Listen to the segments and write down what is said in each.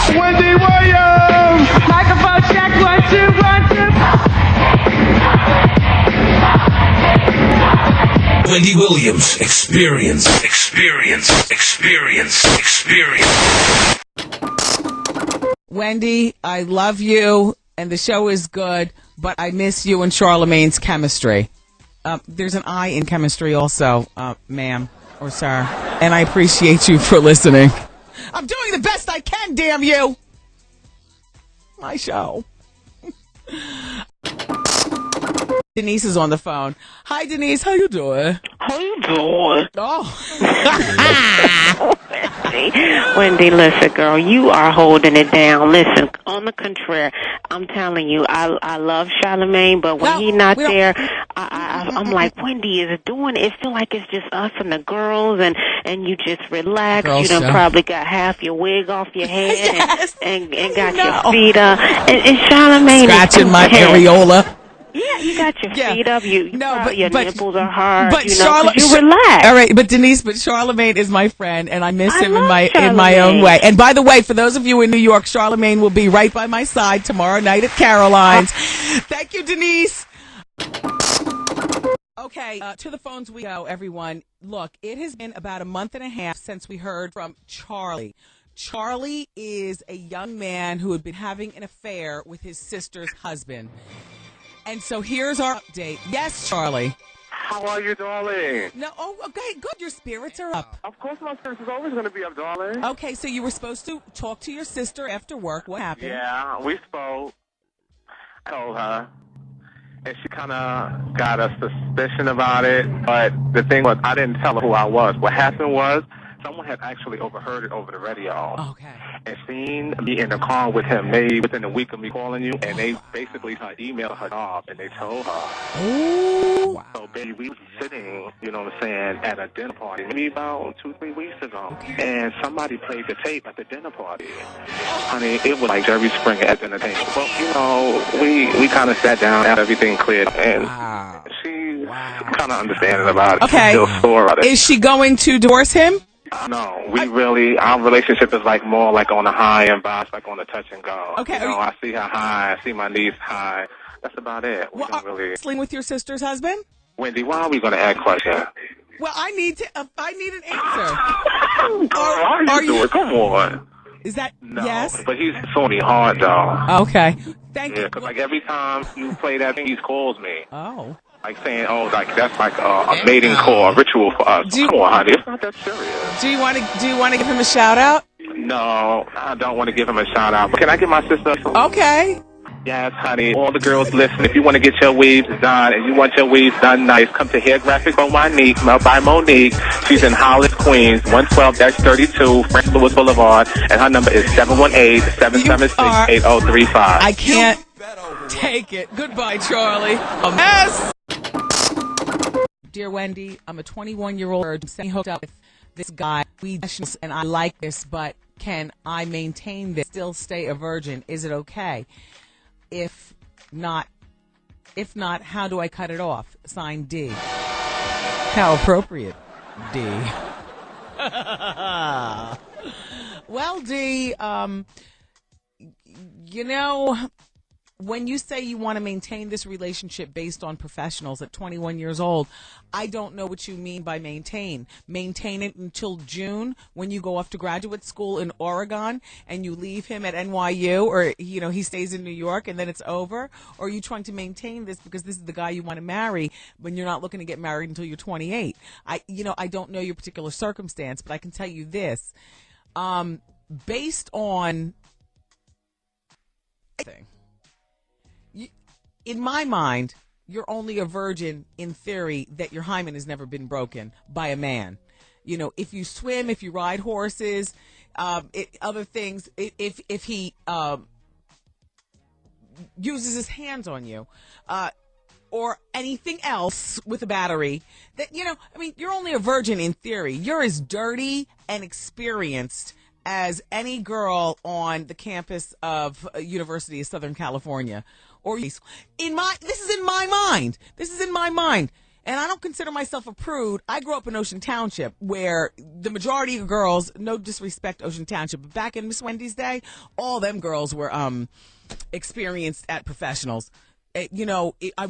Wendy Williams! Microphone check, 1, 2, 1, 2. Wendy Williams, experience. Wendy, I love you, and the show is good, but I miss you and Charlamagne's chemistry. There's an I in chemistry also, ma'am or sir, and I appreciate you for listening. I'm doing the best I can, damn you! My show. Denise is on the phone. Hi, Denise. How you doing? How you doing? Oh. Wendy, listen, girl, you are holding it down. Listen, on the contrary, I'm telling you, I love Charlamagne, but when he's not there, I'm like, Wendy is doing it. It feels like it's just us and the girls, and you just relax. You done probably got half your wig off your head and got your feet up. And Charlamagne scratching my areola. Yeah, you got your feet up. Your nipples are hard. But you relax. All right, but Denise, Charlamagne is my friend, and I miss him in my own way. And by the way, for those of you in New York, Charlamagne will be right by my side tomorrow night at Caroline's. Thank you, Denise. Okay, to the phones we go, everyone. Look, it has been about a month and a half since we heard from Charlie. Charlie is a young man who had been having an affair with his sister's husband. And so here's our update. Yes, Charlie. How are you, darling? No, okay, good. Your spirits are up. Of course my spirits is always going to be up, darling. Okay, so you were supposed to talk to your sister after work. What happened? Yeah, we spoke. I told her. And she kind of got a suspicion about it. But the thing was, I didn't tell her who I was. What happened was, someone had actually overheard it over the radio. Okay. And seen me in the car with him maybe within a week of me calling you. And they basically emailed her off and they told her. Oh. Wow. So, baby, we were sitting, you know what I'm saying, at a dinner party maybe about 2-3 weeks ago. Okay. And somebody played the tape at the dinner party. Honey, it was like Jerry Springer at the entertainment. Well, you know, we kind of sat down after everything cleared. And she kind of understanding about it. Okay. Still sore about it. Is she going to divorce him? No, our relationship is like more like on a high and bounce, like on a touch and go. Okay. You know, I see her high, I see my knees high. That's about it. We don't really. Wrestling with your sister's husband? Wendy, why are we going to ask questions? Well, I need an answer. How you doing? Come on. Is that no, yes? But he's Sony hard though. Okay. Thank you. Because like every time you play that thing, he calls me. Oh. Like saying, like that's like a mating call, a ritual for us. Come on, honey, it's not that serious. Do you want to give him a shout out? No, I don't want to give him a shout out. But can I give my sister? Okay. Yes, honey. All the girls listen. If you want to get your weaves done and you want your weaves done nice, come to Hair Graphic by Monique. She's in Hollis, Queens, 112-32, French Louis Boulevard, and her number is 718-776-8035. I can't take it. Goodbye, Charlie. A mess. Dear Wendy, I'm a 21-year-old virgin hooked up with this guy. And I like this, but can I maintain this? Still stay a virgin? Is it okay? If not, how do I cut it off? Signed, D. How appropriate, D. Well, D, you know, when you say you want to maintain this relationship based on professionals at 21 years old, I don't know what you mean by maintain. Maintain it until June when you go off to graduate school in Oregon and you leave him at NYU, or, you know, he stays in New York and then it's over? Or are you trying to maintain this because this is the guy you want to marry when you're not looking to get married until you're 28? I don't know your particular circumstance, but I can tell you this. Based on in my mind, you're only a virgin in theory that your hymen has never been broken by a man. You know, if you swim, if you ride horses, other things, if he uses his hands on you, or anything else with a battery, that, you know, I mean, you're only a virgin in theory. You're as dirty and experienced as any girl on the campus of University of Southern California. Or this is in my mind. This is in my mind. And I don't consider myself a prude. I grew up in Ocean Township, where the majority of girls, no disrespect Ocean Township, but back in Miss Wendy's day, all them girls were experienced at professionals. I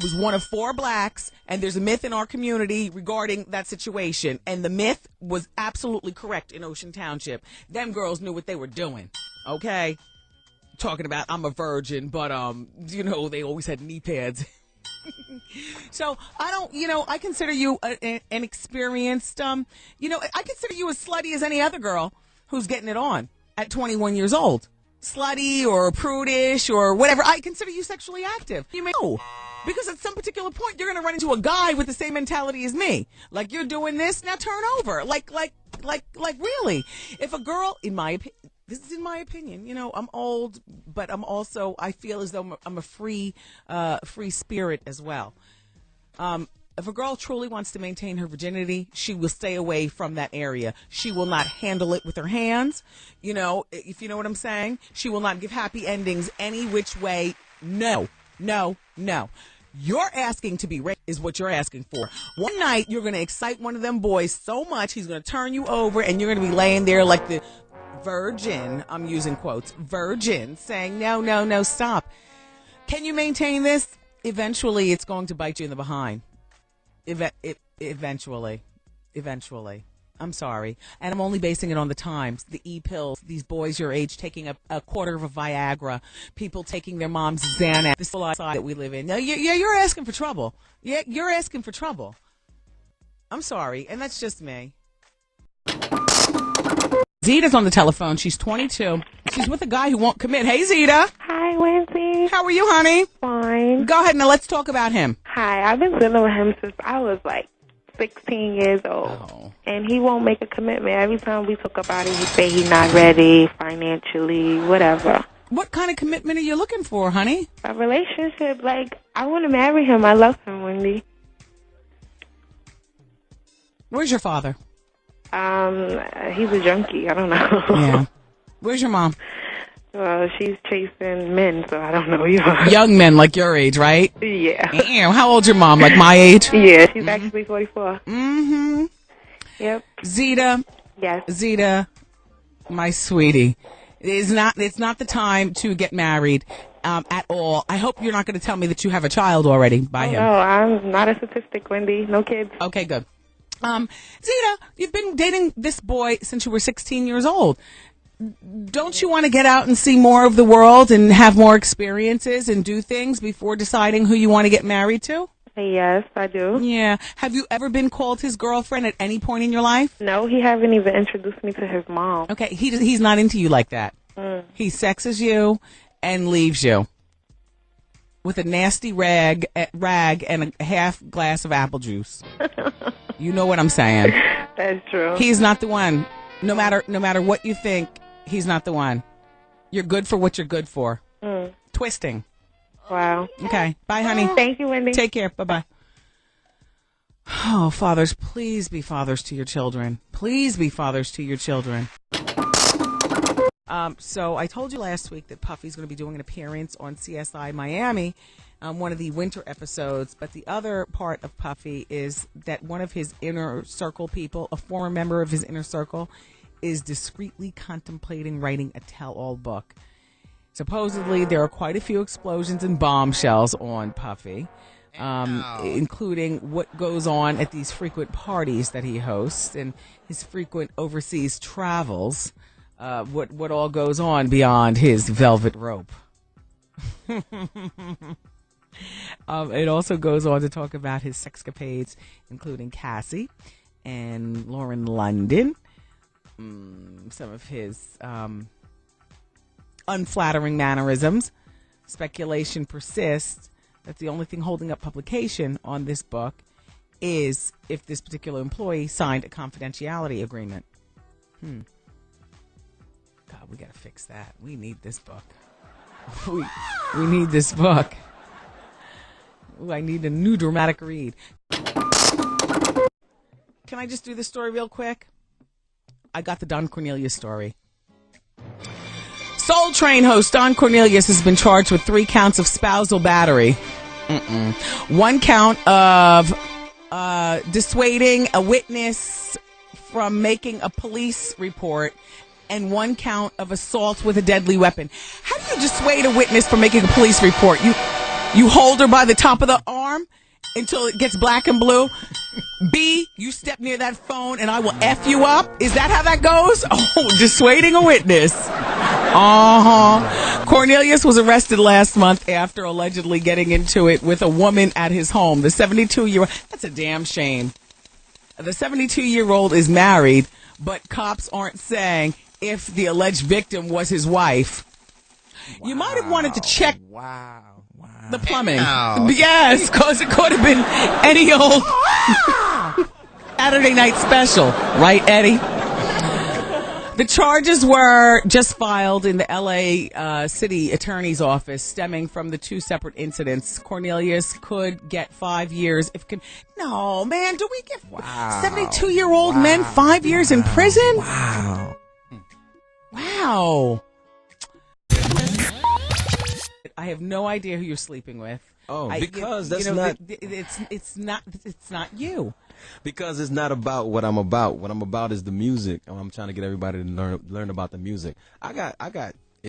was one of 4 blacks, and there's a myth in our community regarding that situation. And the myth was absolutely correct in Ocean Township. Them girls knew what they were doing, okay? Talking about I'm a virgin, but, they always had knee pads. So I don't, I consider you an experienced, I consider you as slutty as any other girl who's getting it on at 21 years old. Slutty or prudish or whatever. I consider you sexually active. You may know, because at some particular point you're going to run into a guy with the same mentality as me. Like, you're doing this, now turn over. Like really. If a girl, this is in my opinion, I'm old, but I feel as though I'm a free spirit as well. If a girl truly wants to maintain her virginity, she will stay away from that area. She will not handle it with her hands. If you know what I'm saying. She will not give happy endings any which way. No. You're asking to be raped is what you're asking for. One night, you're going to excite one of them boys so much, he's going to turn you over, and you're going to be laying there like the virgin, I'm using quotes, virgin, saying, no, stop. Can you maintain this? Eventually, it's going to bite you in the behind. Eventually. I'm sorry. And I'm only basing it on the times, the e-pills, these boys your age taking a quarter of a Viagra, people taking their mom's Xanax. This is the lifestyle that we live in. Now, you're asking for trouble. Yeah, you're asking for trouble. I'm sorry. And that's just me. Zita's on the telephone. She's 22. She's with a guy who won't commit. Hey, Zita. Hi, Lindsay. How are you, honey? Fine. Go ahead. Now let's talk about him. Hi. I've been dealing with him since I was like 16 years old. Oh. And he won't make a commitment. Every time we talk about it, he say he's not ready financially, whatever. What kind of commitment are you looking for, honey? A relationship. Like, I want to marry him. I love him, Wendy. Where's your father? He's a junkie. I don't know. Yeah. Where's your mom? Well, she's chasing men, so I don't know either. Young men like your age, right? Yeah. Damn, how old's your mom? Like my age? Yeah, she's actually 44. Mm-hmm. Yep. Zita. Yes. Zita, my sweetie. It's not the time to get married at all. I hope you're not going to tell me that you have a child already by him. No, I'm not a statistic, Wendy. No kids. Okay, good. Zita, you've been dating this boy since you were 16 years old. Don't you want to get out and see more of the world and have more experiences and do things before deciding who you want to get married to? Yes, I do. Yeah. Have you ever been called his girlfriend at any point in your life? No, he haven't even introduced me to his mom. Okay, he's not into you like that. Mm. He sexes you and leaves you with a nasty rag and a half glass of apple juice. You know what I'm saying? That's true. He's not the one. No matter what you think, he's not the one. You're good for what you're good for. Mm. Twisting. Wow. Okay. Bye, honey. Thank you, Wendy. Take care. Bye-bye. Oh, fathers, please be fathers to your children. Please be fathers to your children. So I told you last week that Puffy's going to be doing an appearance on CSI Miami, one of the winter episodes. But the other part of Puffy is that one of his inner circle people, a former member of his inner circle, is discreetly contemplating writing a tell-all book. Supposedly, there are quite a few explosions and bombshells on Puffy, including what goes on at these frequent parties that he hosts and his frequent overseas travels. What all goes on beyond his velvet rope. It also goes on to talk about his sexcapades, including Cassie and Lauren London. Some of his unflattering mannerisms. Speculation persists that the only thing holding up publication on this book is if this particular employee signed a confidentiality agreement. God, we gotta fix that. We need this book. We need this book. Ooh, I need a new dramatic read. Can I just do this story real quick? I got the Don Cornelius story. Soul Train host Don Cornelius has been charged with 3 counts of spousal battery. 1 count of dissuading a witness from making a police report, and 1 count of assault with a deadly weapon. How do you dissuade a witness from making a police report? You hold her by the top of the arm until it gets black and blue. B, you step near that phone and I will F you up. Is that how that goes? Oh, dissuading a witness. Cornelius was arrested last month after allegedly getting into it with a woman at his home. The 72-year-old, that's a damn shame. The 72-year-old is married, but cops aren't saying if the alleged victim was his wife. Wow. You might have wanted to check the plumbing. Yes, because it could have been any old Saturday night special. Right, Eddie? The charges were just filed in the L.A. City Attorney's Office stemming from the 2 separate incidents. Cornelius could get 5 years. No, man, do we give 72-year-old men 5 years in prison? Wow. I have no idea who you're sleeping with. Oh, because that's not. It's not you. Because it's not about what I'm about. What I'm about is the music. I'm trying to get everybody to learn about the music. I got